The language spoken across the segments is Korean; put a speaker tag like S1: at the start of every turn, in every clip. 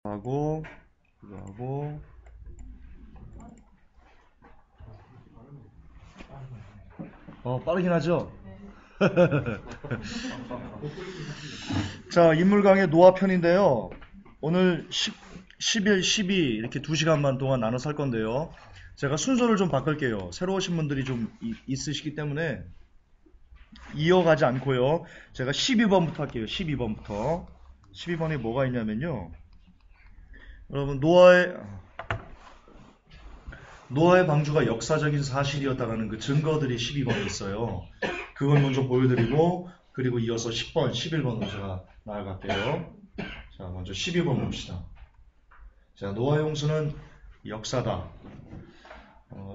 S1: 하고 이거 하고 빠르긴 하죠. 자, 인물 강의 노아 편인데요. 오늘 10일, 12 이렇게 2시간만 동안 나눠서 할 건데요. 제가 순서를 좀 바꿀게요. 새로 오신 분들이 좀 있으시기 때문에 이어가지 않고요. 제가 12번부터 할게요. 12번부터. 12번에 뭐가 있냐면요. 여러분, 노아의 방주가 역사적인 사실이었다라는 그 증거들이 12번에 있어요. 그걸 먼저 보여드리고, 그리고 이어서 10번, 11번으로 제가 나아갈게요. 자, 먼저 12번 봅시다. 자, 노아의 홍수는 역사다.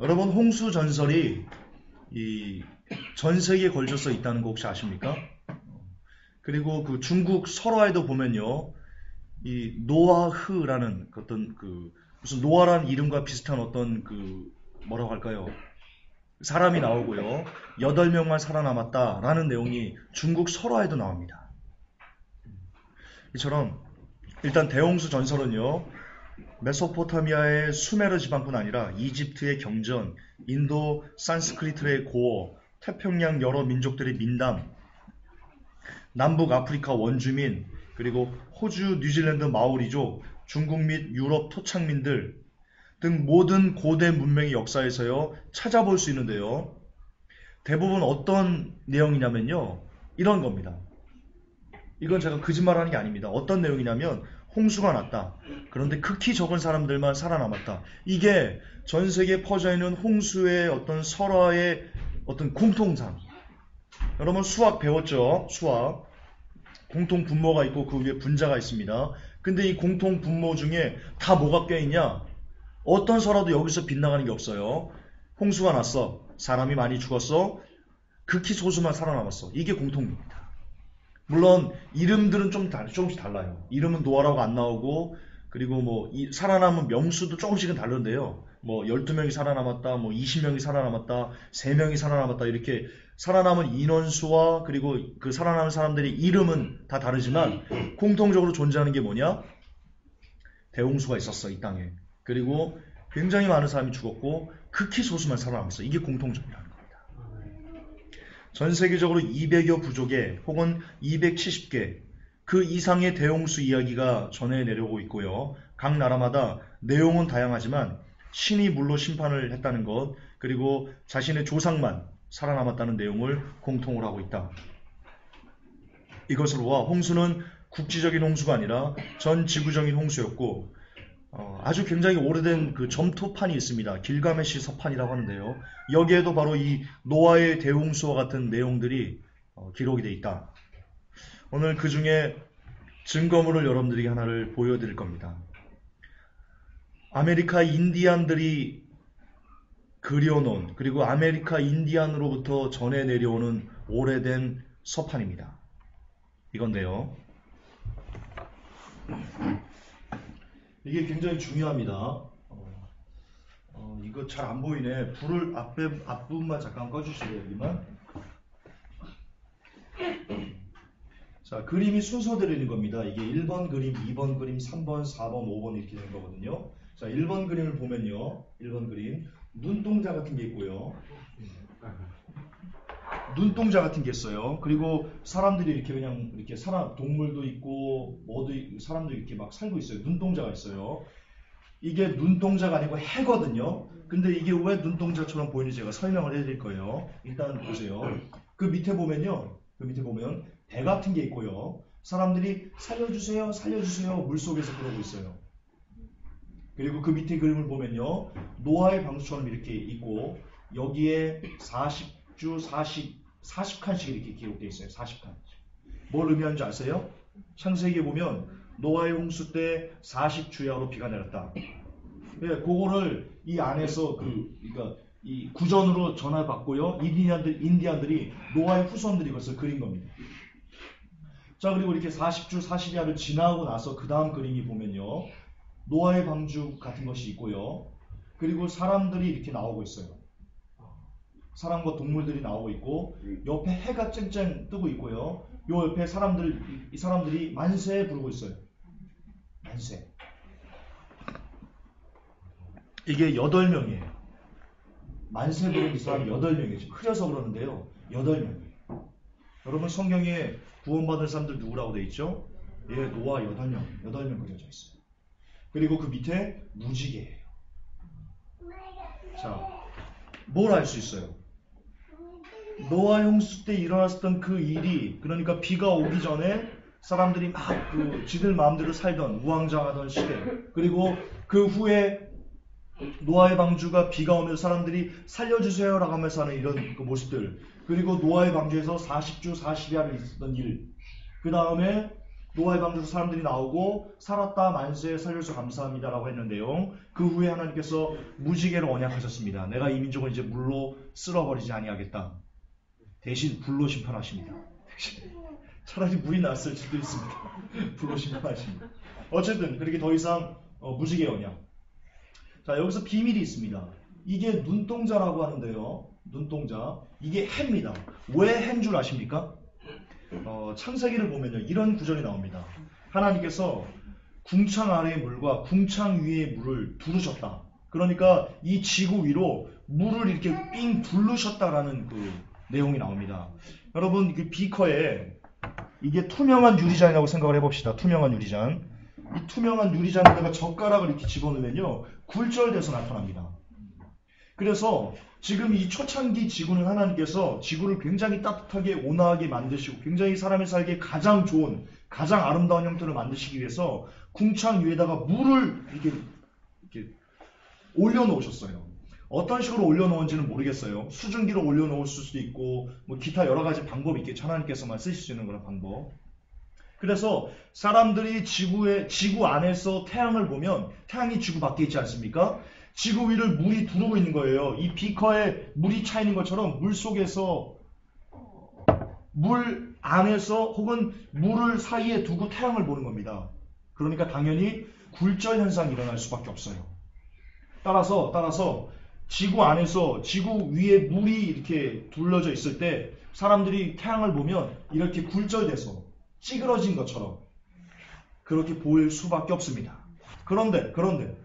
S1: 여러분, 홍수 전설이 전 세계에 걸쳐서 있다는 거 혹시 아십니까? 그리고 그 중국 설화에도 보면요, 이 노아흐라는 어떤 무슨 노아라는 이름과 비슷한 어떤 뭐라고 할까요? 사람이 나오고요. 8명만 살아남았다라는 내용이 중국 설화에도 나옵니다. 이처럼 일단 대홍수 전설은요. 메소포타미아의 수메르 지방뿐 아니라 이집트의 경전, 인도 산스크리트의 고어, 태평양 여러 민족들의 민담, 남북 아프리카 원주민, 그리고 호주, 뉴질랜드 마오리족, 중국 및 유럽 토착민들 등 모든 고대 문명의 역사에서요 찾아볼 수 있는데요. 대부분 어떤 내용이냐면요. 이런 겁니다. 이건 제가 거짓말하는 게 아닙니다. 어떤 내용이냐면 홍수가 났다. 그런데 극히 적은 사람들만 살아남았다. 이게 전 세계에 퍼져 있는 홍수의 어떤 설화의 어떤 공통상. 여러분 수학 배웠죠? 수학. 공통 분모가 있고 그 위에 분자가 있습니다. 근데 이 공통 분모 중에 다 뭐가 껴있냐? 어떤 설화도 여기서 빗나가는 게 없어요. 홍수가 났어. 사람이 많이 죽었어. 극히 소수만 살아남았어. 이게 공통입니다. 물론 이름들은 조금씩 달라요. 이름은 노아라고 안 나오고 그리고 뭐 살아남은 명수도 조금씩은 다른데요. 뭐 12명이 살아남았다, 뭐 20명이 살아남았다, 3명이 살아남았다 이렇게 살아남은 인원수와 그리고 그 살아남은 사람들의 이름은 다 다르지만 공통적으로 존재하는 게 뭐냐? 대홍수가 있었어, 이 땅에. 그리고 굉장히 많은 사람이 죽었고 극히 소수만 살아남았어. 이게 공통점이라는 겁니다. 전 세계적으로 200여 부족의 혹은 270개 그 이상의 대홍수 이야기가 전해 내려오고 있고요. 각 나라마다 내용은 다양하지만 신이 물로 심판을 했다는 것 그리고 자신의 조상만 살아남았다는 내용을 공통으로 하고 있다. 이것으로와 홍수는 국지적인 홍수가 아니라 전 지구적인 홍수였고 아주 굉장히 오래된 그 점토판이 있습니다. 길가메시 서판이라고 하는데요. 여기에도 바로 이 노아의 대홍수와 같은 내용들이 기록이 되어 있다. 오늘 그 중에 증거물을 여러분들에게 하나를 보여드릴 겁니다. 아메리카 인디안들이 그려놓은 그리고 아메리카 인디안으로부터 전해 내려오는 오래된 서판입니다. 이건데요. 이게 굉장히 중요합니다. 이거 잘 안 보이네. 불을 앞부분만 잠깐 꺼주시래요. 여기만. 자, 그림이 순서대로 있는 겁니다. 이게 1번 그림, 2번 그림, 3번, 4번, 5번 이렇게 되는 거거든요. 자, 1번 그림을 보면요. 1번 그림. 눈동자 같은 게 있고요. 눈동자 같은 게 있어요. 그리고 사람들이 이렇게 그냥 이렇게 동물도 있고 사람도 이렇게 막 살고 있어요. 눈동자가 있어요. 이게 눈동자가 아니고 해거든요. 근데 이게 왜 눈동자처럼 보이는지 제가 설명을 해드릴 거예요. 일단 보세요. 그 밑에 보면 배 같은 게 있고요. 사람들이 살려주세요, 살려주세요 물속에서 그러고 있어요. 그리고 그 밑에 그림을 보면요. 노아의 방수처럼 이렇게 있고 여기에 40주 40칸씩 이렇게 기록되어 있어요. 40칸. 뭘 의미하는지 아세요? 창세기에 보면 노아의 홍수 때 40주야로 비가 내렸다. 네, 그거를 이 안에서 그러니까 이 구전으로 전화받고요. 인디안들이 노아의 후손들이 이것을 그린 겁니다. 자, 그리고 이렇게 40주 40야를 지나고 나서 그 다음 그림이 보면요. 노아의 방주 같은 것이 있고요. 그리고 사람들이 이렇게 나오고 있어요. 사람과 동물들이 나오고 있고 옆에 해가 쨍쨍 뜨고 있고요. 요 옆에 이 사람들이 만세 부르고 있어요. 만세. 이게 8명이에요. 만세 부른 이 사람 8명이에요. 지금 흐려서 그러는데요. 8명이에요. 여러분 성경에 구원받은 사람들 누구라고 돼 있죠? 예, 노아 8명 그려져 있어요. 그리고 그 밑에 무지개예요. 자, 뭘 알 수 있어요? 노아 홍수 때 일어났던 그 일이, 그러니까 비가 오기 전에 사람들이 막 지들 마음대로 살던 우왕좌왕하던 시대, 그리고 그 후에 노아의 방주가 비가 오면서 사람들이 살려주세요 라고 하면서 하는 이런 그 모습들, 그리고 노아의 방주에서 40주 40야를 있었던 일, 그 다음에 노아의 방주에서 사람들이 나오고 살았다 만세 살려주셔서 감사합니다 라고 했는데요. 그 후에 하나님께서 무지개로 언약하셨습니다. 내가 이 민족을 이제 물로 쓸어버리지 아니하겠다. 대신 불로 심판하십니다. 차라리 물이 났을 수도 있습니다. 불로 심판하십니다. 어쨌든 그렇게 더 이상 무지개 언약. 자, 여기서 비밀이 있습니다. 이게 눈동자라고 하는데요. 눈동자. 이게 해입니다. 왜 해인 줄 아십니까? 창세기를 보면요. 이런 구절이 나옵니다. 하나님께서 궁창 아래의 물과 궁창 위의 물을 두르셨다. 그러니까 이 지구 위로 물을 이렇게 삥 두르셨다라는 그 내용이 나옵니다. 여러분, 그 비커에 이게 투명한 유리잔이라고 생각을 해봅시다. 투명한 유리잔. 이 투명한 유리잔에다가 젓가락을 이렇게 집어넣으면요. 굴절돼서 나타납니다. 그래서 지금 이 초창기 지구는 하나님께서 지구를 굉장히 따뜻하게 온화하게 만드시고 굉장히 사람이 살기에 가장 좋은, 가장 아름다운 형태를 만드시기 위해서 궁창 위에다가 물을 이렇게 올려놓으셨어요. 어떤 식으로 올려놓은지는 모르겠어요. 수증기로 올려놓을 수도 있고 뭐 기타 여러 가지 방법이 있겠죠. 하나님께서만 쓰실 수 있는 그런 방법. 그래서 사람들이 지구 안에서 태양을 보면 태양이 지구 밖에 있지 않습니까? 지구 위를 물이 두르고 있는 거예요. 이 비커에 물이 차 있는 것처럼 물 속에서, 물 안에서 혹은 물을 사이에 두고 태양을 보는 겁니다. 그러니까 당연히 굴절 현상이 일어날 수밖에 없어요. 따라서 지구 안에서 지구 위에 물이 이렇게 둘러져 있을 때 사람들이 태양을 보면 이렇게 굴절돼서 찌그러진 것처럼 그렇게 보일 수밖에 없습니다. 그런데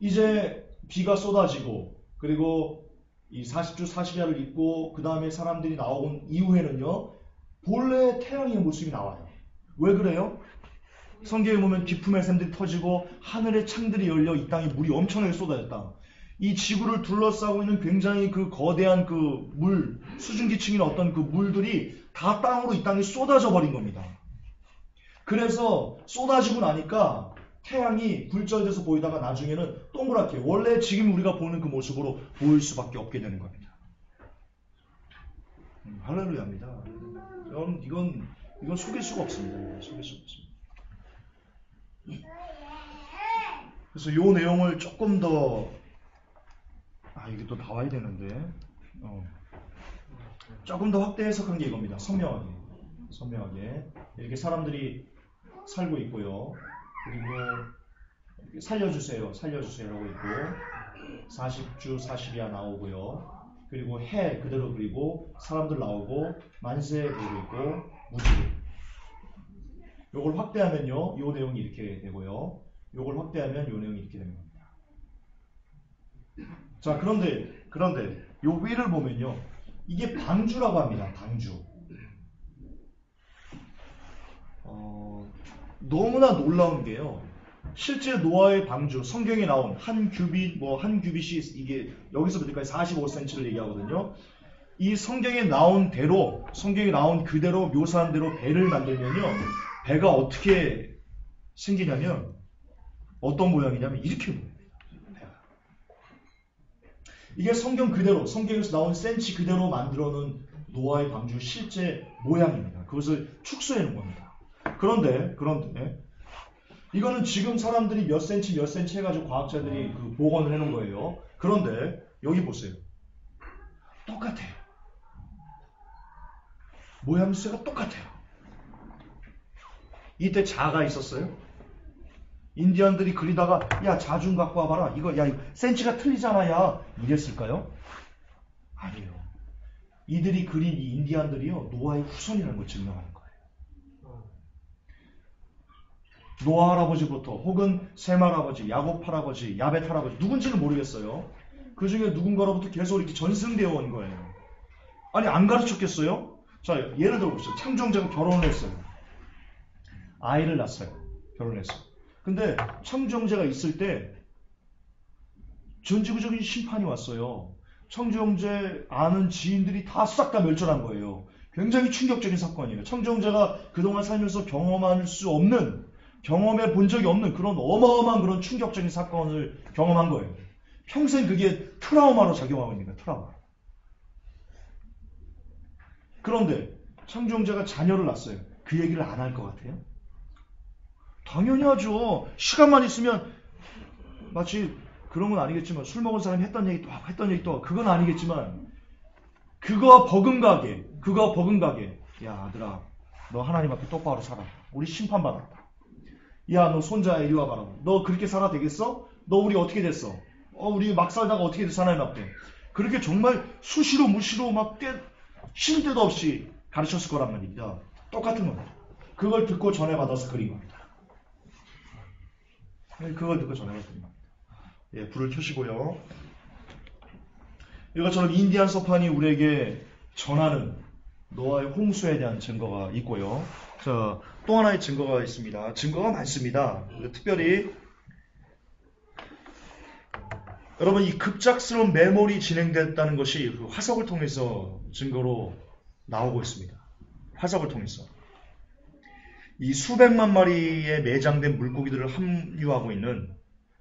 S1: 이제 비가 쏟아지고 그리고 이 40주 40야를 입고 그 다음에 사람들이 나온 이후에는요. 본래 태양의 모습이 나와요. 왜 그래요? 성경에 보면 기품의 샘들이 터지고 하늘의 창들이 열려 이 땅에 물이 엄청나게 쏟아졌다. 이 지구를 둘러싸고 있는 굉장히 그 거대한 그 물, 수증기층이나 어떤 그 물들이 다 땅으로 이 땅에 쏟아져 버린 겁니다. 그래서 쏟아지고 나니까 태양이 굴절돼서 보이다가 나중에는 동그랗게 원래 지금 우리가 보는 그 모습으로 보일 수밖에 없게 되는 겁니다. 할렐루야입니다. 이건 속일 수가 없습니다. 속일 수가 없습니다. 그래서 이 내용을 조금 더 이게 또 나와야 되는데 조금 더 확대 해석한 게 이겁니다. 선명하게 이렇게 사람들이 살고 있고요. 그리고 살려주세요라고 있고 40주 40이야 나오고요. 그리고 해 그대로 그리고 사람들 나오고 만세 그리고 있고 무지개. 요걸 확대하면요. 요 내용이 이렇게 되고요. 요걸 확대하면 요 내용이 이렇게 되는 겁니다. 자, 그런데 요 위를 보면요. 이게 방주라고 합니다. 방주. 너무나 놀라운 게요. 실제 노아의 방주, 성경에 나온 한 규빗이 이게 여기서부터까지 45cm를 얘기하거든요. 이 성경에 나온 그대로 묘사한 대로 배를 만들면요. 배가 어떻게 생기냐면 어떤 모양이냐면 이렇게 보입니다. 이게 성경 그대로, 성경에서 나온 센치 그대로 만들어 놓은 노아의 방주 실제 모양입니다. 그것을 축소해 놓은 겁니다. 그런데 이거는 지금 사람들이 몇 센치 해가지고 과학자들이 그 복원을 해놓은 거예요. 그런데 여기 보세요. 똑같아요. 모양새가 똑같아요. 이때 자가 있었어요? 인디언들이 그리다가 야 자 좀 갖고 와봐라. 이거 센치가 틀리잖아 야 이랬을까요? 아니에요. 이들이 그린 이 인디언들이요 노아의 후손이라는 걸 증명하는 거예요. 노아 할아버지부터 혹은 셈 할아버지, 야곱 할아버지, 야벳 할아버지 누군지는 모르겠어요. 그 중에 누군가로부터 계속 이렇게 전승되어 온 거예요. 아니 안 가르쳤겠어요? 자 예를 들어보시죠. 창조자가 결혼을 했어요. 아이를 낳았어요. 결혼했어요. 근데 창조자가 있을 때 전지구적인 심판이 왔어요. 청정제 아는 지인들이 다 싹 다 멸절한 거예요. 굉장히 충격적인 사건이에요. 청정제가 그동안 살면서 경험할 수 없는, 경험해 본 적이 없는 그런 어마어마한 그런 충격적인 사건을 경험한 거예요. 평생 그게 트라우마로 작용하고 있는 거예요. 트라우마. 그런데 청정제가 자녀를 낳았어요. 그 얘기를 안 할 것 같아요? 당연히 하죠. 시간만 있으면 마치 그런 건 아니겠지만 술 먹은 사람이 했던 얘기 또 하고 했던 얘기 또 하고 그건 아니겠지만 그거와 버금가게 야 아들아 너 하나님 앞에 똑바로 살아. 우리 심판받았다. 야 너 손자야 이리 와봐라. 너 그렇게 살아 되겠어? 너 우리 어떻게 됐어? 우리 막 살다가 어떻게 됐어 하나님 앞에. 그렇게 정말 수시로 무시로 막 쉬는 때도 없이 가르쳤을 거란 말입니다. 똑같은 겁니다. 그걸 듣고 전해받아서 그린 겁니다. 그걸 듣고 전해받아서 그린 겁니다. 예, 불을 켜시고요. 이것처럼 인디안 서판이 우리에게 전하는 노아의 홍수에 대한 증거가 있고요. 자, 또 하나의 증거가 있습니다. 증거가 많습니다. 특별히 여러분 이 급작스러운 매몰이 진행됐다는 것이 그 화석을 통해서 증거로 나오고 있습니다. 화석을 통해서 이 수백만 마리의 매장된 물고기들을 함유하고 있는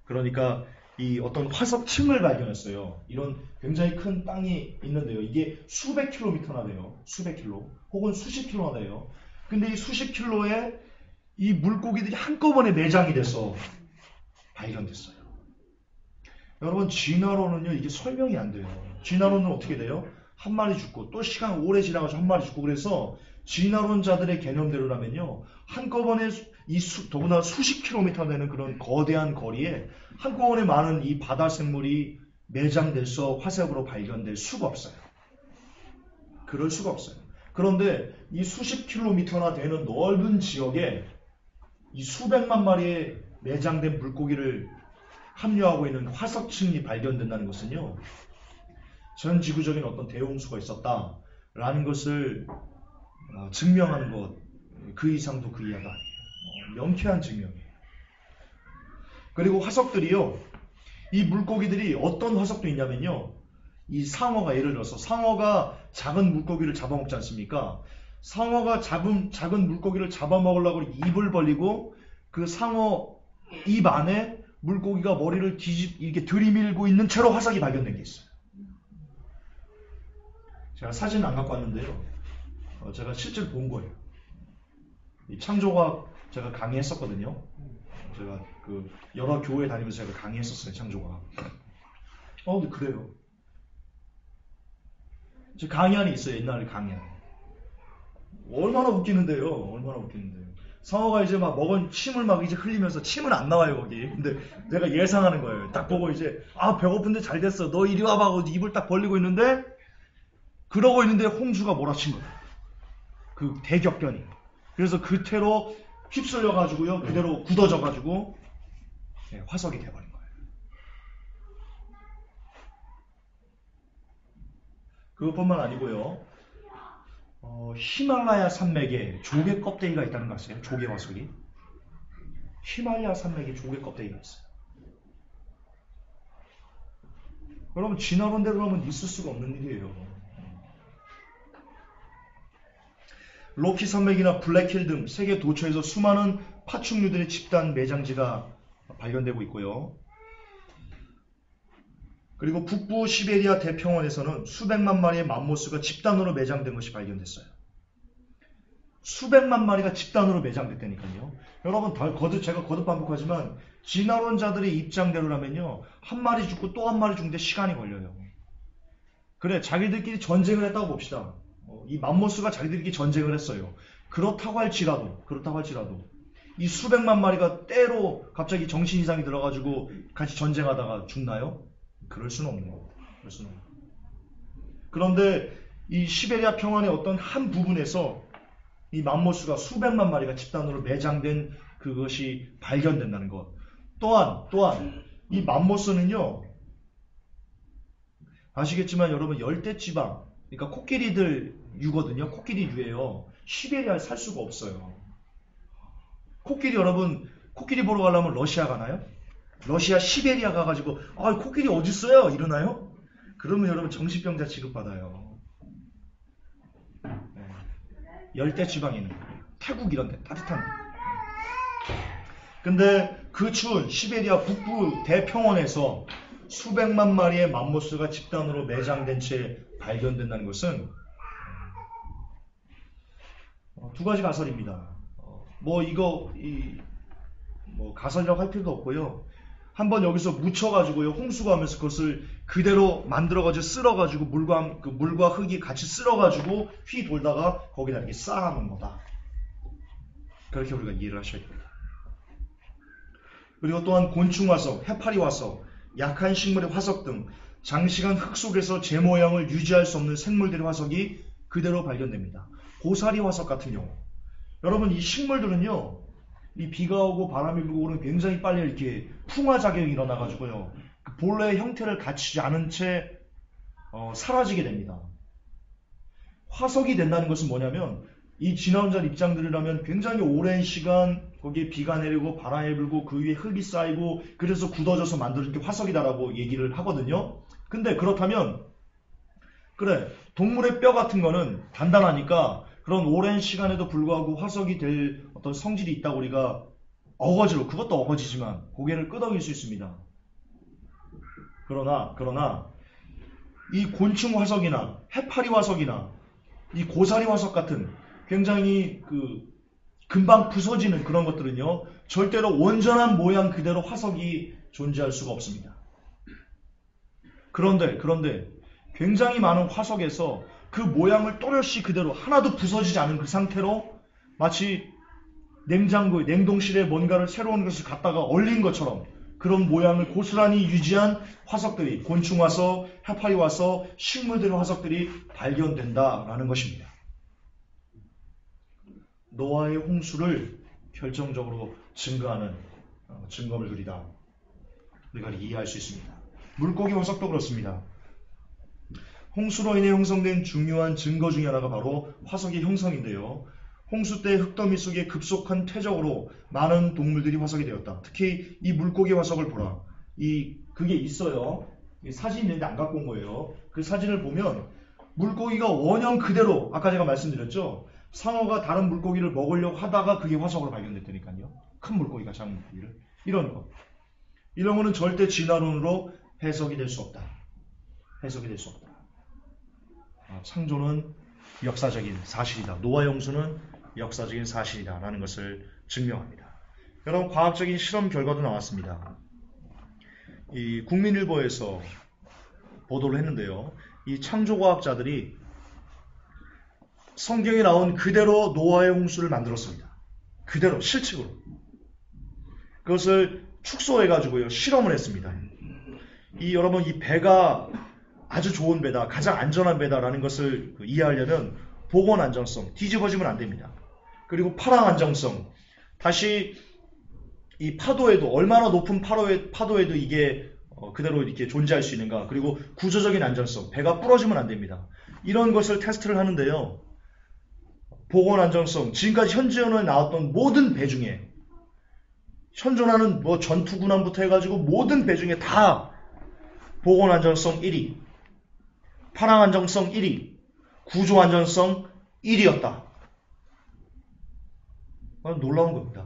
S1: 그러니까 이 어떤 화석층을 발견했어요. 이런 굉장히 큰 땅이 있는데요. 이게 수백 킬로미터나 돼요. 수백 킬로 혹은 수십 킬로나 돼요. 근데 이 수십 킬로에 이 물고기들이 한꺼번에 매장이 돼서 발견됐어요. 여러분 진화론은요 이게 설명이 안 돼요. 진화론은 어떻게 돼요? 한 마리 죽고 또 시간 오래 지나가서 한 마리 죽고 그래서 진화론자들의 개념대로라면요 한꺼번에 더구나 수십 킬로미터 되는 그런 거대한 거리에 한꺼번에 많은 이 바다 생물이 매장돼서 화석으로 발견될 수가 없어요. 그럴 수가 없어요. 그런데 이 수십 킬로미터나 되는 넓은 지역에 이 수백만 마리의 매장된 물고기를 함유하고 있는 화석층이 발견된다는 것은요 전 지구적인 어떤 대홍수가 있었다라는 것을 증명하는 것, 그 이상도 그 이하가 아니에요. 명쾌한 증명이에요. 그리고 화석들이요, 이 물고기들이 어떤 화석도 있냐면요, 이 상어가 예를 들어서 상어가 작은 물고기를 잡아먹지 않습니까? 상어가 작은 물고기를 잡아먹으려고 입을 벌리고 그 상어 입 안에 물고기가 머리를 이렇게 들이밀고 있는 채로 화석이 발견된 게 있어요. 제가 사진 안 갖고 왔는데요. 제가 실제로 본 거예요. 이 창조과학 제가 강의했었거든요. 제가 그 여러 교회 다니면서 제가 강의했었어요. 창조과학. 근데 그래요. 제 강의안이 있어요. 옛날에 강의안. 얼마나 웃기는데요. 얼마나 웃기는데요. 상어가 이제 막 먹은 침을 막 이제 흘리면서 침은 안 나와요 거기. 근데 내가 예상하는 거예요. 딱 보고 이제 배고픈데 잘 됐어. 너 이리 와봐 하고 입을 딱 벌리고 있는데 그러고 있는데 홍수가 몰아친 거예요. 그 대격변이. 그래서 그 태로 휩쓸려 가지고요. 그대로 굳어져 가지고 화석이 돼버린 거예요. 그것뿐만 아니고요. 히말라야 산맥에 조개 껍데기가 있다는 거 아세요? 조개 화석이. 히말라야 산맥에 조개 껍데기가 있어요. 여러분 진화론대로 하면 있을 수가 없는 일이에요. 로키 산맥이나 블랙힐 등 세계 도처에서 수많은 파충류들의 집단 매장지가 발견되고 있고요. 그리고 북부 시베리아 대평원에서는 수백만 마리의 맘모스가 집단으로 매장된 것이 발견됐어요. 수백만 마리가 집단으로 매장됐다니까요. 여러분 제가 거듭 반복하지만 진화론자들의 입장대로라면요. 한 마리 죽고 또 한 마리 죽는데 시간이 걸려요. 그래 자기들끼리 전쟁을 했다고 봅시다. 이 맘모스가 자기들끼리 전쟁을 했어요. 그렇다고 할지라도 이 수백만 마리가 때로 갑자기 정신 이상이 들어가지고 같이 전쟁하다가 죽나요? 그럴 수는 없는 거예요. 그런데 이 시베리아 평원의 어떤 한 부분에서 이 맘모스가 수백만 마리가 집단으로 매장된 그것이 발견된다는 것. 또한 이 맘모스는요, 아시겠지만 여러분 열대지방, 그러니까 코끼리들 유거든요. 코끼리 유예요. 시베리아에 살 수가 없어요. 코끼리 여러분, 코끼리 보러 가려면 러시아 가나요? 러시아 시베리아 가가지고 코끼리 어디 있어요? 이러나요? 그러면 여러분 정신병자 취급받아요. 네. 열대지방에 있는 태국 이런 데 따뜻한 데. 근데 그 추운 시베리아 북부 대평원에서 수백만 마리의 맘모스가 집단으로 매장된 채 발견된다는 것은 두 가지 가설입니다. 가설이라고 할 필요도 없고요. 한번 여기서 묻혀가지고요, 홍수가 오면서 그것을 그대로 만들어가지고 쓸어가지고 물과 흙이 같이 쓸어가지고 휘 돌다가 거기다 이렇게 쌓아놓은 거다. 그렇게 우리가 이해를 하셔야 됩니다. 그리고 또한 곤충 화석, 해파리 화석, 약한 식물의 화석 등 장시간 흙 속에서 제 모양을 유지할 수 없는 생물들의 화석이 그대로 발견됩니다. 고사리 화석 같은 경우, 여러분 이 식물들은요, 이 비가 오고 바람이 불고 그러면 굉장히 빨리 이렇게 풍화작용이 일어나가지고요, 그 본래의 형태를 갖추지 않은 채 사라지게 됩니다. 화석이 된다는 것은 뭐냐면, 이 진화론자 입장들이라면 굉장히 오랜 시간 거기에 비가 내리고 바람이 불고 그 위에 흙이 쌓이고 그래서 굳어져서 만들어진 게 화석이다라고 얘기를 하거든요. 근데 그렇다면 그래, 동물의 뼈 같은 거는 단단하니까 그런 오랜 시간에도 불구하고 화석이 될 어떤 성질이 있다고 우리가 어거지로, 그것도 어거지지만 고개를 끄덕일 수 있습니다. 그러나 이 곤충 화석이나 해파리 화석이나 이 고사리 화석 같은 굉장히 금방 부서지는 그런 것들은요, 절대로 온전한 모양 그대로 화석이 존재할 수가 없습니다. 그런데 굉장히 많은 화석에서 그 모양을 또렷이 그대로 하나도 부서지지 않은 그 상태로 마치 냉장고에, 냉동실에 뭔가를 새로운 것을 갖다가 얼린 것처럼 그런 모양을 고스란히 유지한 화석들이, 곤충 화석, 해파리 화석, 식물들의 화석들이 발견된다라는 것입니다. 노아의 홍수를 결정적으로 증거하는 증거물들이다. 우리가 이해할 수 있습니다. 물고기 화석도 그렇습니다. 홍수로 인해 형성된 중요한 증거 중에 하나가 바로 화석의 형성인데요. 홍수 때 흙더미 속에 급속한 퇴적으로 많은 동물들이 화석이 되었다. 특히 이 물고기 화석을 보라. 그게 있어요. 사진이 있는데 안 갖고 온 거예요. 그 사진을 보면 물고기가 원형 그대로, 아까 제가 말씀드렸죠. 상어가 다른 물고기를 먹으려고 하다가 그게 화석으로 발견됐다니까요. 큰 물고기가 작은 물고기를. 이런 거는 절대 진화론으로 해석이 될 수 없다. 창조는 역사적인 사실이다. 노아의 홍수는 역사적인 사실이다 라는 것을 증명합니다. 여러분, 과학적인 실험 결과도 나왔습니다. 이 국민일보에서 보도를 했는데요. 이 창조과학자들이 성경에 나온 그대로 노아의 홍수를 만들었습니다. 그대로 실측으로. 그것을 축소해가지고요, 실험을 했습니다. 여러분, 이 배가 아주 좋은 배다, 가장 안전한 배다라는 것을 이해하려면 보건 안정성, 뒤집어지면 안 됩니다. 그리고 파랑 안정성, 다시 이 파도에도, 얼마나 높은 파도에도 이게 그대로 이렇게 존재할 수 있는가, 그리고 구조적인 안전성, 배가 부러지면 안 됩니다. 이런 것을 테스트를 하는데요. 보건 안정성, 지금까지 현존에 나왔던 모든 배 중에, 현존하는 전투군함부터 해가지고 모든 배 중에 다 보건 안정성 1위, 파랑 안정성 1위, 구조 안정성 1위였다. 놀라운 겁니다.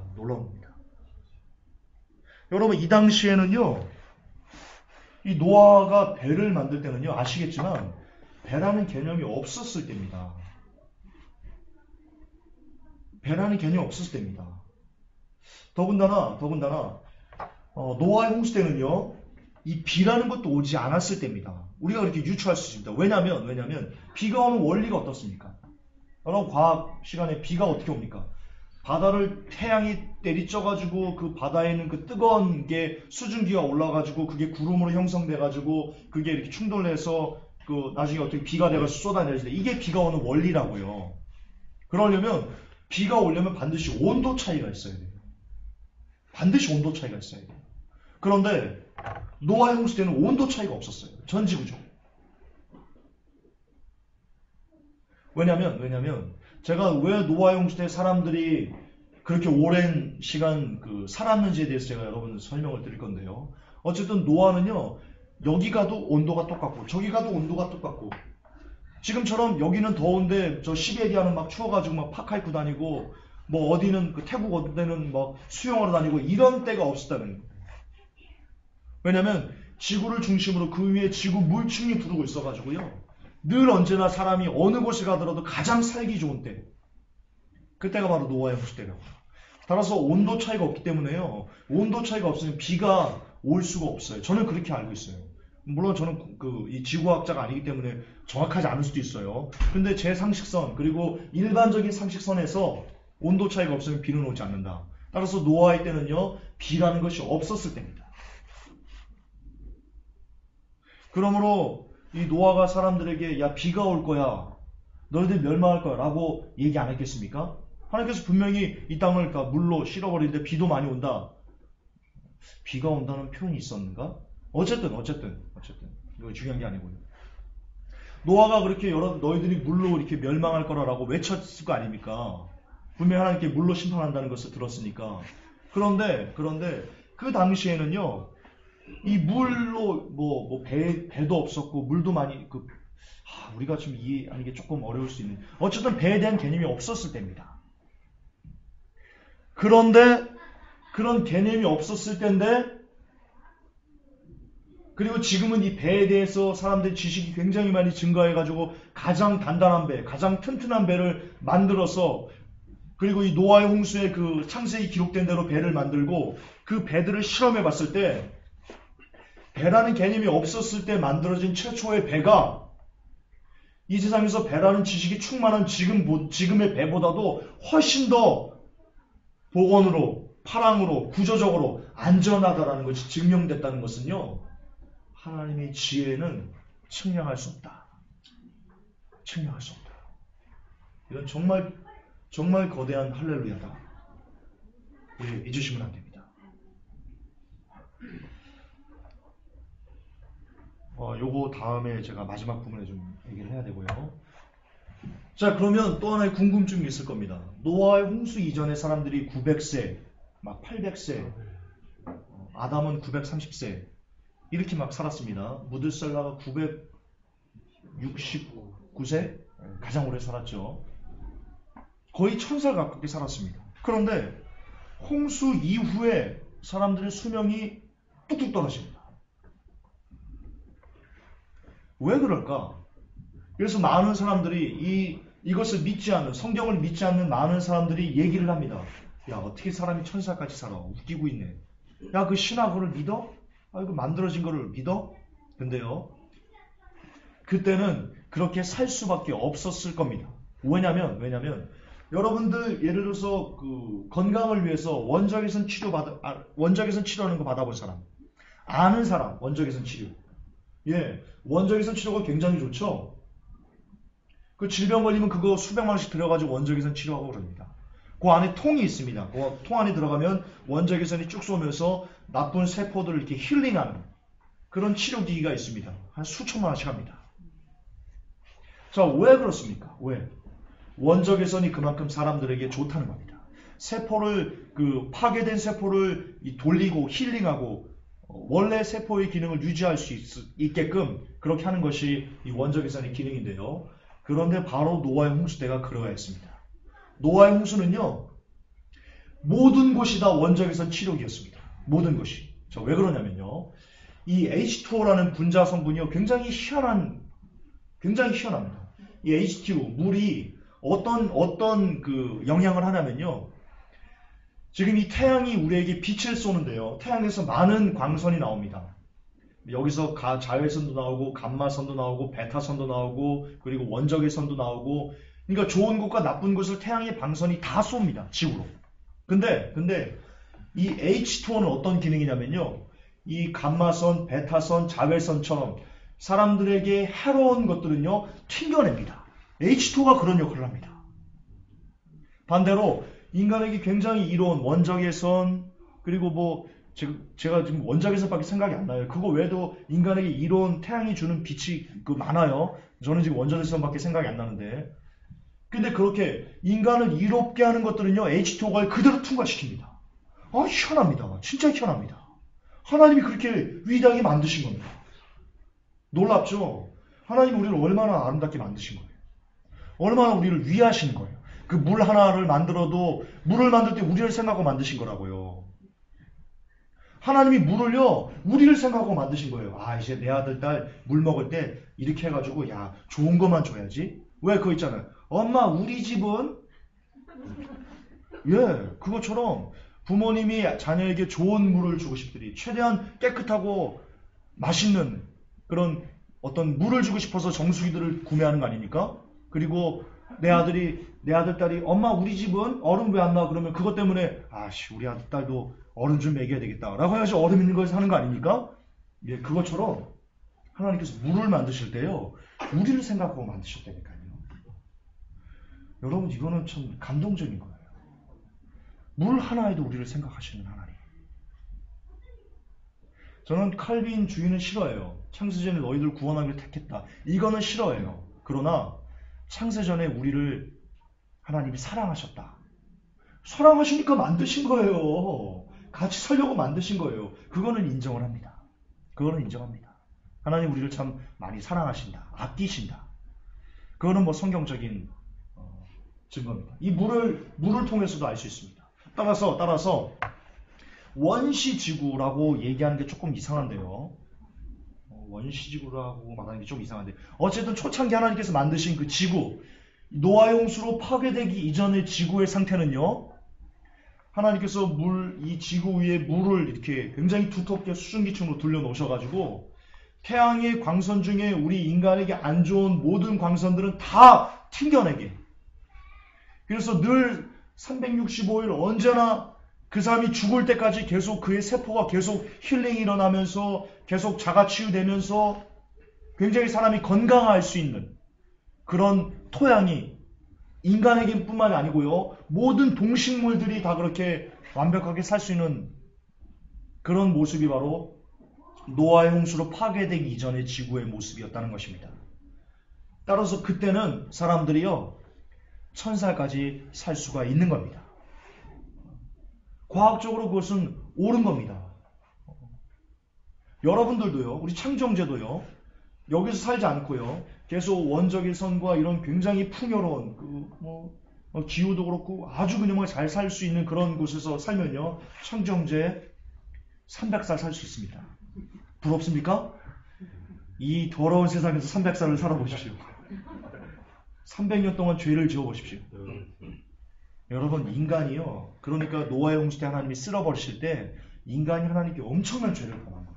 S1: 여러분, 이 당시에는요, 이 노아가 배를 만들 때는요, 아시겠지만 배라는 개념이 없었을 때입니다. 더군다나 노아의 홍수 때는요, 이 비라는 것도 오지 않았을 때입니다. 우리가 그렇게 유추할 수 있습니다. 왜냐면 비가 오는 원리가 어떻습니까? 여러분, 과학 시간에 비가 어떻게 옵니까? 바다를 태양이 내리쪄가지고 그 바다에 있는 그 뜨거운 게 수증기가 올라가지고 그게 구름으로 형성돼가지고 그게 이렇게 충돌해서 나중에 어떻게 비가 돼가지고 쏟아내질 때, 이게 비가 오는 원리라고요. 비가 오려면 반드시 온도 차이가 있어야 돼요. 반드시 온도 차이가 있어야 돼요. 그런데 노아의 홍수 때는 온도 차이가 없었어요. 전 지구적으로. 왜냐면 제가 왜 노아의 홍수 때 사람들이 그렇게 오랜 시간 살았는지에 대해서 제가 여러분 설명을 드릴 건데요. 어쨌든 노아는요, 여기 가도 온도가 똑같고 저기 가도 온도가 똑같고, 지금처럼 여기는 더운데 저 시베리아는 막 추워가지고 막 파카 입고 다니고, 뭐 어디는 태국 어디는 막 수영하러 다니고 이런 때가 없었다는 거예요. 왜냐면 지구를 중심으로 그 위에 지구 물층이 두르고 있어가지고요, 늘 언제나 사람이 어느 곳에 가더라도 가장 살기 좋은 때, 그때가 바로 노아의 홍수 때라고. 따라서 온도 차이가 없기 때문에요, 온도 차이가 없으면 비가 올 수가 없어요. 저는 그렇게 알고 있어요. 물론 저는 이 지구학자가 아니기 때문에 정확하지 않을 수도 있어요. 근데 제 상식선, 그리고 일반적인 상식선에서 온도 차이가 없으면 비는 오지 않는다. 따라서 노아의 때는요, 비라는 것이 없었을 때입니다. 그러므로 이 노아가 사람들에게 야, 비가 올 거야, 너희들 멸망할 거야 라고 얘기 안 했겠습니까? 하나님께서 분명히 이 땅을 물로 실어버리는데 비도 많이 온다. 비가 온다는 표현이 있었는가? 어쨌든 이거 중요한 게 아니고요. 노아가 그렇게 너희들이 물로 이렇게 멸망할 거라고 외쳤을 거 아닙니까? 분명히 하나님께 물로 심판한다는 것을 들었으니까. 그런데 그 당시에는요, 이 물로 배도 없었고 물도 많이 우리가 지금 이해하는 게 조금 어려울 수 있는, 어쨌든 배에 대한 개념이 없었을 때입니다. 그런데 그런 개념이 없었을 때인데, 그리고 지금은 이 배에 대해서 사람들의 지식이 굉장히 많이 증가해가지고 가장 단단한 배, 가장 튼튼한 배를 만들어서, 그리고 이 노아의 홍수의 창세기 기록된 대로 배를 만들고 그 배들을 실험해 봤을 때, 배라는 개념이 없었을 때 만들어진 최초의 배가 이 세상에서 배라는 지식이 충만한 지금의 배보다도 훨씬 더 복원으로, 파랑으로, 구조적으로 안전하다라는 것이 증명됐다는 것은요, 하나님의 지혜는 측량할 수 없다. 측량할 수 없다. 이건 정말 거대한 할렐루야다. 우리 잊으시면 안 됩니다. 요거 다음에 제가 마지막 부분에 좀 얘기를 해야 되고요. 자, 그러면 또 하나의 궁금증이 있을 겁니다. 노아의 홍수 이전에 사람들이 900세, 막 800세, 아담은 930세 이렇게 막 살았습니다. 무드셀라가 969세? 가장 오래 살았죠. 거의 1000살 가깝게 살았습니다. 그런데 홍수 이후에 사람들의 수명이 뚝뚝 떨어집니다. 왜 그럴까? 그래서 많은 사람들이 이것을 믿지 않는, 성경을 믿지 않는 많은 사람들이 얘기를 합니다. 야, 어떻게 사람이 1000살까지 살아? 웃기고 있네. 야, 그 신학을 믿어? 이거 만들어진 거를 믿어? 근데요, 그때는 그렇게 살 수밖에 없었을 겁니다. 왜냐면 여러분들 예를 들어서 건강을 위해서 원적외선 치료하는 거 받아본 사람, 아는 사람, 원적외선 치료. 예, 원적외선 치료가 굉장히 좋죠. 그 질병 걸리면 그거 수백만 원씩 들여가지고 원적외선 치료하고 그럽니다. 그 안에 통이 있습니다. 그 통 안에 들어가면 원적외선이 쭉 쏘면서 나쁜 세포들을 이렇게 힐링하는 그런 치료기기가 있습니다. 한 수천만 원씩 합니다. 자, 왜 그렇습니까? 왜? 원적외선이 그만큼 사람들에게 좋다는 겁니다. 세포를, 파괴된 세포를 돌리고 힐링하고 원래 세포의 기능을 유지할 수 있게끔 그렇게 하는 것이 이 원적외선의 기능인데요. 그런데 바로 노아의 홍수 때가 그러했습니다. 노아의 홍수는요, 모든 곳이 다 원적외선 치료기였습니다. 모든 것이. 자, 왜 그러냐면요, 이 H2O라는 분자 성분이요, 굉장히 희한합니다. 이 H2O, 물이 어떤 영향을 하냐면요, 지금 이 태양이 우리에게 빛을 쏘는데요, 태양에서 많은 광선이 나옵니다. 여기서 자외선도 나오고 감마선도 나오고 베타선도 나오고 그리고 원적외선도 나오고, 그러니까 좋은 곳과 나쁜 곳을 태양의 방선이 다 쏩니다. 지구로. 근데 이 H2O는 어떤 기능이냐면요, 이 감마선, 베타선, 자외선처럼 사람들에게 해로운 것들은요, 튕겨냅니다. H2O가 그런 역할을 합니다. 반대로 인간에게 굉장히 이로운 원적외선, 그리고 뭐 제가 지금 원자계에서밖에 생각이 안 나요. 그거 외에도 인간에게 이로운 태양이 주는 빛이 많아요. 저는 지금 원자계에서밖에 생각이 안 나는데. 근데 그렇게 인간을 이롭게 하는 것들은요, H2O를 그대로 통과시킵니다. 희한합니다. 진짜 희한합니다. 하나님이 그렇게 위대하게 만드신 겁니다. 놀랍죠? 하나님이 우리를 얼마나 아름답게 만드신 거예요. 얼마나 우리를 위하신 거예요. 그 물 하나를 만들어도 물을 만들 때 우리를 생각하고 만드신 거라고요. 하나님이 물을요, 우리를 생각하고 만드신 거예요. 이제 내 아들, 딸 물 먹을 때 이렇게 해가지고 좋은 것만 줘야지. 왜 그거 있잖아요. 엄마, 우리 집은 그것처럼 부모님이 자녀에게 좋은 물을 주고 싶으리 최대한 깨끗하고 맛있는 그런 어떤 물을 주고 싶어서 정수기들을 구매하는 거 아닙니까? 그리고 내 아들, 딸이 엄마, 우리 집은 얼음 왜 안 나와? 그러면 그것 때문에 우리 아들, 딸도 얼음 좀 먹여야 되겠다 라고 해서 얼음 있는 걸 사는 거 아닙니까? 그것처럼 하나님께서 물을 만드실 때요, 우리를 생각하고 만드셨다니까요. 여러분, 이거는 참 감동적인 거예요. 물 하나에도 우리를 생각하시는 하나님. 저는 칼빈 주의는 싫어해요. 창세전에 너희들 구원하기를 택했다. 이거는 싫어해요. 그러나 창세전에 우리를 하나님이 사랑하셨다. 사랑하시니까 만드신 거예요. 같이 살려고 만드신 거예요. 그거는 인정을 합니다. 그거는 인정합니다. 하나님 우리를 참 많이 사랑하신다. 아끼신다. 그거는 뭐 성경적인 증거입니다. 이 물을 통해서도 알 수 있습니다. 따라서 원시지구라고 얘기하는 게 조금 이상한데요. 원시지구라고 말하는 게 좀 이상한데, 어쨌든 초창기 하나님께서 만드신 그 지구, 노아의 홍수로 파괴되기 이전의 지구의 상태는요, 하나님께서 이 지구 위에 물을 이렇게 굉장히 두텁게 수증기층으로 돌려놓으셔가지고 태양의 광선 중에 우리 인간에게 안 좋은 모든 광선들은 다 튕겨내게. 그래서 늘 365일 언제나 그 사람이 죽을 때까지 계속 그의 세포가 계속 힐링이 일어나면서 계속 자가치유되면서 굉장히 사람이 건강할 수 있는 그런 토양이 인간에게 뿐만이 아니고요, 모든 동식물들이 다 그렇게 완벽하게 살 수 있는 그런 모습이 바로 노아의 홍수로 파괴되기 이전의 지구의 모습이었다는 것입니다. 따라서 그때는 사람들이요, 1000살까지 살 수가 있는 겁니다. 과학적으로 그것은 옳은 겁니다. 여러분들도요, 우리 창정제도요, 여기서 살지 않고요, 계속 원적외선과 이런 굉장히 풍요로운 기후도 그렇고 아주 그냥 잘 살 수 있는 그런 곳에서 살면요, 창정제 300살 살 수 있습니다. 부럽습니까? 이 더러운 세상에서 300살을 살아보십시오. 300년 동안 죄를 지어보십시오. 여러분, 인간이요, 그러니까 노아의 홍수 때 하나님이 쓸어버리실 때 인간이 하나님께 엄청난 죄를 범한 겁니다.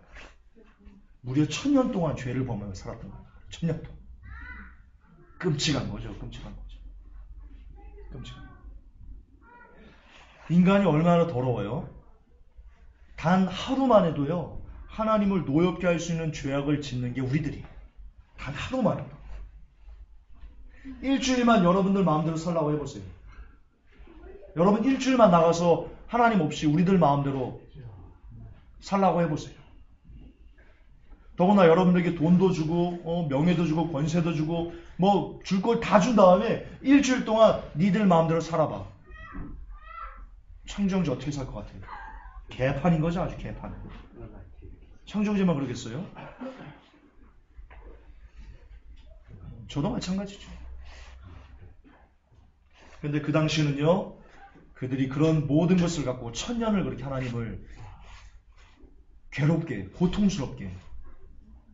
S1: 무려 1000년 동안 죄를 범하며 살았던 겁니다. 1000년 동안. 끔찍한 거죠. 인간이 얼마나 더러워요? 단 하루만 해도요, 하나님을 노엽게 할 수 있는 죄악을 짓는 게 우리들이에요. 단 하루만 해도. 일주일만 여러분들 마음대로 살라고 해보세요. 여러분 일주일만 나가서 하나님 없이 우리들 마음대로 살라고 해보세요. 더구나 여러분들에게 돈도 주고 명예도 주고 권세도 주고 뭐 줄 걸 다 준 다음에 일주일 동안 니들 마음대로 살아봐. 창정제 어떻게 살 것 같아요? 개판인 거죠. 아주 개판. 창정제만 그러겠어요? 저도 마찬가지죠. 근데 그 당시에는요, 그들이 그런 모든 것을 갖고 1000년을 그렇게 하나님을 괴롭게, 고통스럽게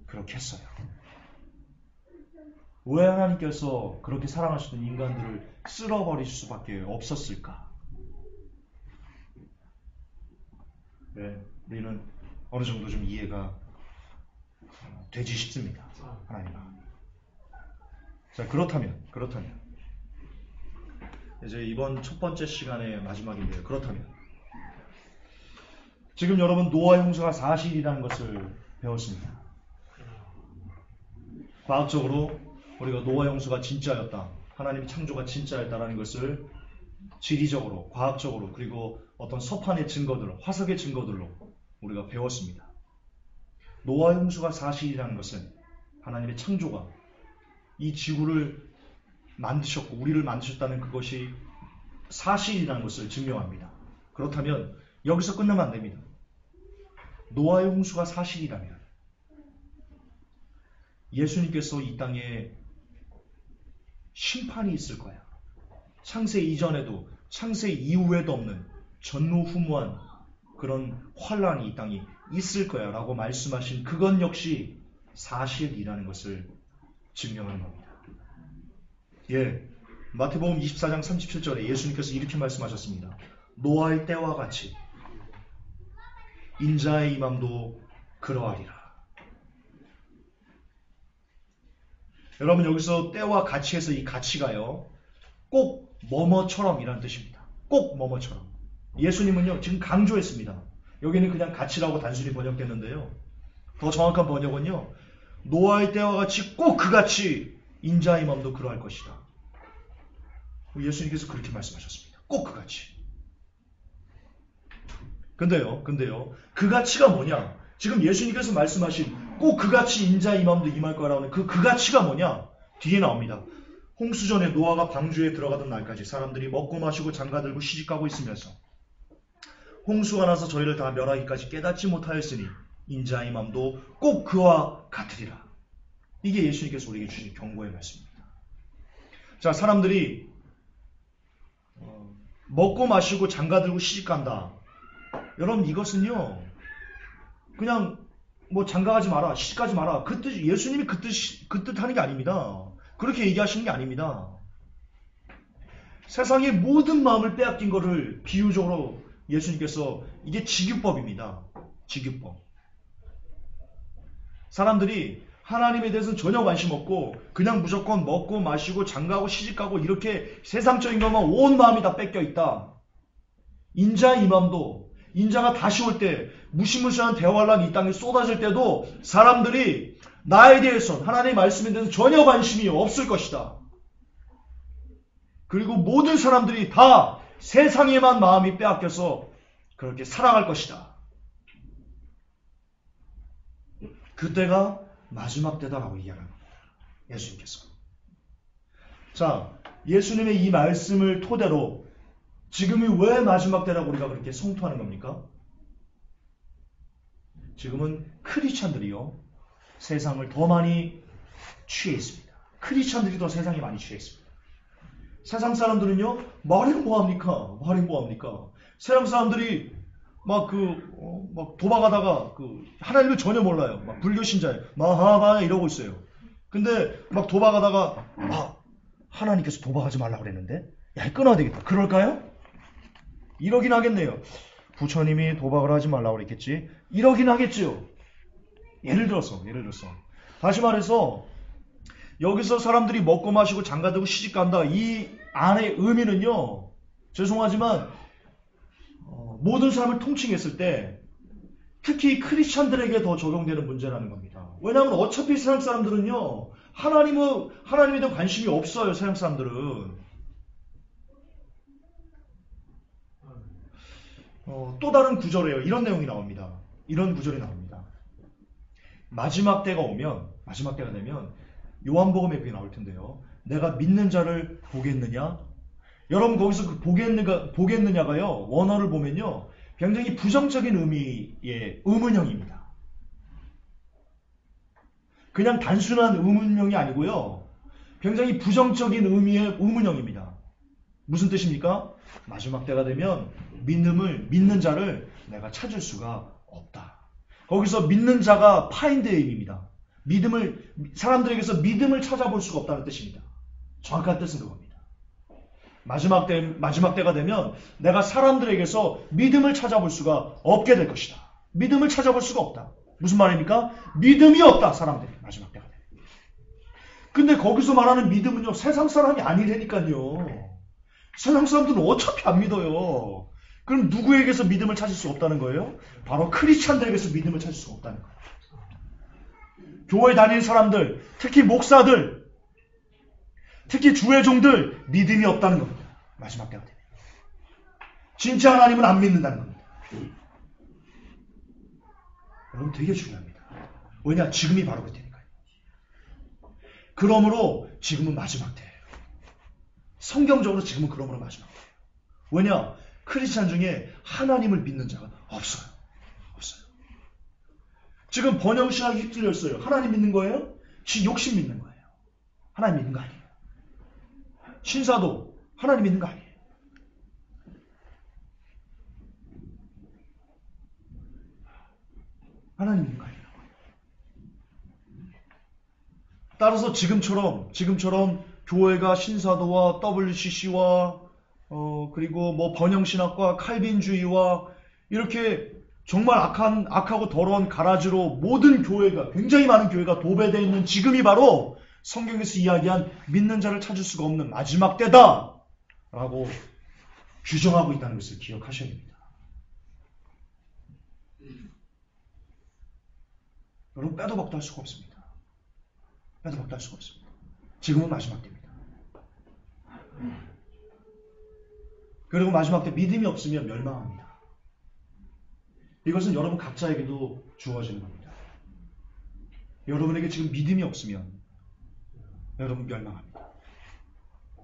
S1: 그렇게 했어요. 왜 하나님께서 그렇게 사랑하시는 인간들을 쓸어버리실 수밖에 없었을까? 네, 우리는 어느 정도 좀 이해가 되지 싶습니다. 하나님아. 자, 그렇다면 이제 이번 첫 번째 시간의 마지막인데요. 그렇다면 지금 여러분 노아의 홍수가 사실이라는 것을 배웠습니다. 과학적으로 우리가 노아의 홍수가 진짜였다, 하나님의 창조가 진짜였다라는 것을 지리적으로, 과학적으로, 그리고 어떤 서판의 증거들, 화석의 증거들로 우리가 배웠습니다. 노아의 홍수가 사실이라는 것은 하나님의 창조가 이 지구를 만드셨고 우리를 만드셨다는 그것이 사실이라는 것을 증명합니다. 그렇다면 여기서 끝나면 안 됩니다. 노아의 홍수가 사실이라면 예수님께서 이 땅에 심판이 있을 거야. 창세 이전에도 창세 이후에도 없는 전무후무한 그런 환란이 이 땅에 있을 거야 라고 말씀하신 그건 역시 사실이라는 것을 증명하는 겁니다. 예, 마태복음 24장 37절에 예수님께서 이렇게 말씀하셨습니다. 노아의 때와 같이 인자의 임함도 그러하리라. 여러분 여기서 때와 같이해서 이 같이가요 꼭 뭐뭐처럼 이라는 뜻입니다. 꼭 뭐뭐처럼. 예수님은요 지금 강조했습니다. 여기는 그냥 같이라고 단순히 번역됐는데요. 더 정확한 번역은요 노아의 때와 같이 꼭 그같이 인자의 임함도 그러할 것이다. 예수님께서 그렇게 말씀하셨습니다. 꼭 그같이. 근데요 그같이가 뭐냐? 지금 예수님께서 말씀하신 꼭 그같이 인자의 임함도 임할 거라는 그같이가 뭐냐? 뒤에 나옵니다. 홍수전에 노아가 방주에 들어가던 날까지 사람들이 먹고 마시고 장가들고 시집가고 있으면서 홍수가 나서 저희를 다 멸하기까지 깨닫지 못하였으니 인자의 임함도 꼭 그와 같으리라. 이게 예수님께서 우리에게 주신 경고의 말씀입니다. 자, 사람들이 먹고 마시고 장가들고 시집간다. 여러분 이것은요 그냥 뭐 장가가지 마라, 시집가지 마라 그 뜻, 예수님이 그 뜻 하는 게 아닙니다. 그렇게 얘기하시는 게 아닙니다. 세상의 모든 마음을 빼앗긴 거를 비유적으로 예수님께서 이게 직유법입니다. 직유법. 사람들이 하나님에 대해서는 전혀 관심 없고 그냥 무조건 먹고 마시고 장가고 시집가고 이렇게 세상적인 것만 온 마음이 다 뺏겨 있다. 인자의 임함도 인자가 다시 올 때 무시무시한 대환란이 이 땅에 쏟아질 때도 사람들이 나에 대해서 하나님의 말씀에 대해서 전혀 관심이 없을 것이다. 그리고 모든 사람들이 다 세상에만 마음이 빼앗겨서 그렇게 살아갈 것이다. 그때가 마지막 때다라고 이야기하는 겁니다. 예수님께서. 자, 예수님의 이 말씀을 토대로 지금이 왜 마지막 때라고 우리가 그렇게 성토하는 겁니까? 지금은 크리스찬들이요 세상을 더 많이 취해 있습니다. 크리스찬들이 더 세상에 많이 취해 있습니다. 세상 사람들은요 말이 뭐합니까? 세상 사람들이 막 도박하다가 하나님을 전혀 몰라요. 막 불교 신자예요. 마하바야 이러고 있어요. 근데 막 도박하다가 하나님께서 도박하지 말라고 그랬는데 야 끊어야 되겠다. 그럴까요? 이러긴 하겠네요. 부처님이 도박을 하지 말라고 그랬겠지. 이러긴 하겠지요. 예를 들어서 다시 말해서 여기서 사람들이 먹고 마시고 장가들고 시집간다. 이 안의 의미는요. 죄송하지만 모든 사람을 통칭했을 때 특히 크리스찬들에게 더 적용되는 문제라는 겁니다. 왜냐하면 어차피 세상 사람들은요. 하나님에 대한 관심이 없어요. 세상 사람들은. 또 다른 구절에요. 이런 내용이 나옵니다. 이런 구절이 나옵니다. 마지막 때가 되면 요한복음에 그게 나올 텐데요. 내가 믿는 자를 보겠느냐? 여러분 거기서 그 보겠느냐가요. 원어를 보면요. 굉장히 부정적인 의미의 의문형입니다. 그냥 단순한 의문형이 아니고요. 굉장히 부정적인 의미의 의문형입니다. 무슨 뜻입니까? 마지막 때가 되면 믿는 자를 내가 찾을 수가 없다. 거기서 믿는 자가 파인드의 의미입니다. 사람들에게서 믿음을 찾아볼 수가 없다는 뜻입니다. 정확한 뜻은 그겁니다. 마지막 때가 되면 내가 사람들에게서 믿음을 찾아볼 수가 없게 될 것이다. 믿음을 찾아볼 수가 없다. 무슨 말입니까? 믿음이 없다. 사람들이 마지막 때가 되면. 근데 거기서 말하는 믿음은요. 세상 사람이 아니라니까요. 세상 사람들은 어차피 안 믿어요. 그럼 누구에게서 믿음을 찾을 수 없다는 거예요? 바로 크리스찬들에게서 믿음을 찾을 수 없다는 거예요. 교회 다니는 사람들, 특히 목사들, 특히 주의 종들 믿음이 없다는 겁니다. 마지막 때가 되면.
S2: 진짜 하나님은 안 믿는다는 겁니다. 여러분 되게 중요합니다. 왜냐? 지금이 바로 그때니까요. 그러므로 지금은 마지막 때예요. 성경적으로 지금은 그러므로 마지막 때예요. 왜냐? 크리스찬 중에 하나님을 믿는 자가 없어요. 없어요. 지금 번영신학이 휩쓸렸어요. 하나님 믿는 거예요? 지 욕심 믿는 거예요. 하나님 믿는 거 아니에요. 신사도 하나님 믿는 거 아니에요. 하나님 믿는 거 아니에요. 따라서 지금처럼 교회가 신사도와 WCC와 그리고 뭐 번영신학과 칼빈주의와 이렇게 정말 악하고 더러운 가라지로 모든 교회가, 굉장히 많은 교회가 도배되어 있는 지금이 바로 성경에서 이야기한 믿는 자를 찾을 수가 없는 마지막 때다 라고 규정하고 있다는 것을 기억하셔야 됩니다. 여러분 빼도 박도 할 수가 없습니다. 빼도 박도 할 수가 없습니다. 지금은 마지막 때입니다. 그리고 마지막 때 믿음이 없으면 멸망합니다. 이것은 여러분 각자에게도 주어지는 겁니다. 여러분에게 지금 믿음이 없으면 여러분 멸망합니다.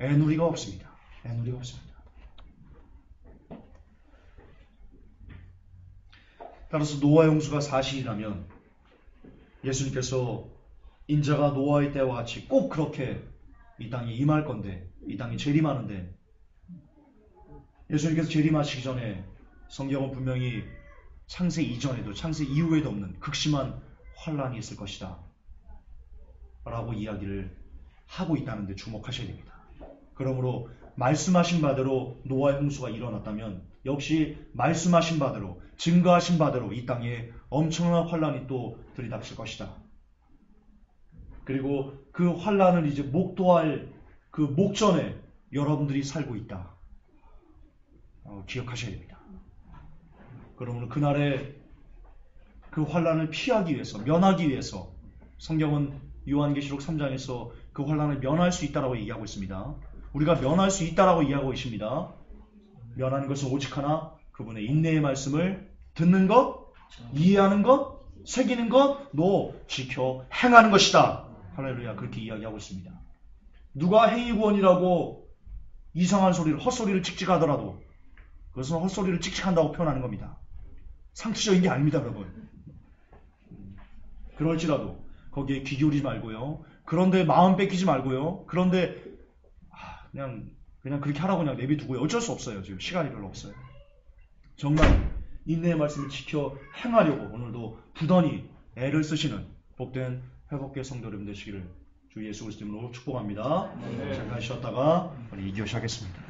S2: 애누리가 없습니다. 애누리가 없습니다. 따라서 노아 홍수가 사실이라면 예수님께서 인자가 노아의 때와 같이 꼭 그렇게 이 땅에 임할 건데, 이 땅에 재림하는데, 예수님께서 재림하시기 전에 성경은 분명히 창세 이전에도 창세 이후에도 없는 극심한 환란이 있을 것이다 라고 이야기를 하고 있다는 데 주목하셔야 됩니다. 그러므로 말씀하신 바대로 노아의 홍수가 일어났다면 역시 말씀하신 바대로, 증거하신 바대로 이 땅에 엄청난 환란이 또 들이닥칠 것이다. 그리고 그 환란을 이제 목도할 그 목전에 여러분들이 살고 있다. 기억하셔야 됩니다. 그러므로 그날에 그 환란을 피하기 위해서, 면하기 위해서 성경은 요한계시록 3장에서 그 환란을 면할 수 있다라고 얘기하고 있습니다. 우리가 면할 수 있다라고 이야기하고 있습니다. 면하는 것은 오직 하나, 그분의 인내의 말씀을 듣는 것, 이해하는 것, 새기는 것, 너 지켜 행하는 것이다. 할렐루야, 그렇게 이야기하고 있습니다. 누가 행위구원이라고 이상한 소리를, 헛소리를 찍찍하더라도 그것은 헛소리를 찍찍한다고 표현하는 겁니다. 상투적인 게 아닙니다, 여러분. 그럴지라도 거기에 귀 기울이지 말고요. 그런데 마음 뺏기지 말고요. 그런데 그냥 그렇게 하라고 그냥 내비두고요. 어쩔 수 없어요. 지금 시간이 별로 없어요. 정말 인내의 말씀을 지켜 행하려고 오늘도 부단히 애를 쓰시는 복된 회복계 성도 여러분 되시기를 주 예수 그리스도 이름으로 축복합니다. 잠깐 쉬었다가 우리 2교 시작하겠습니다.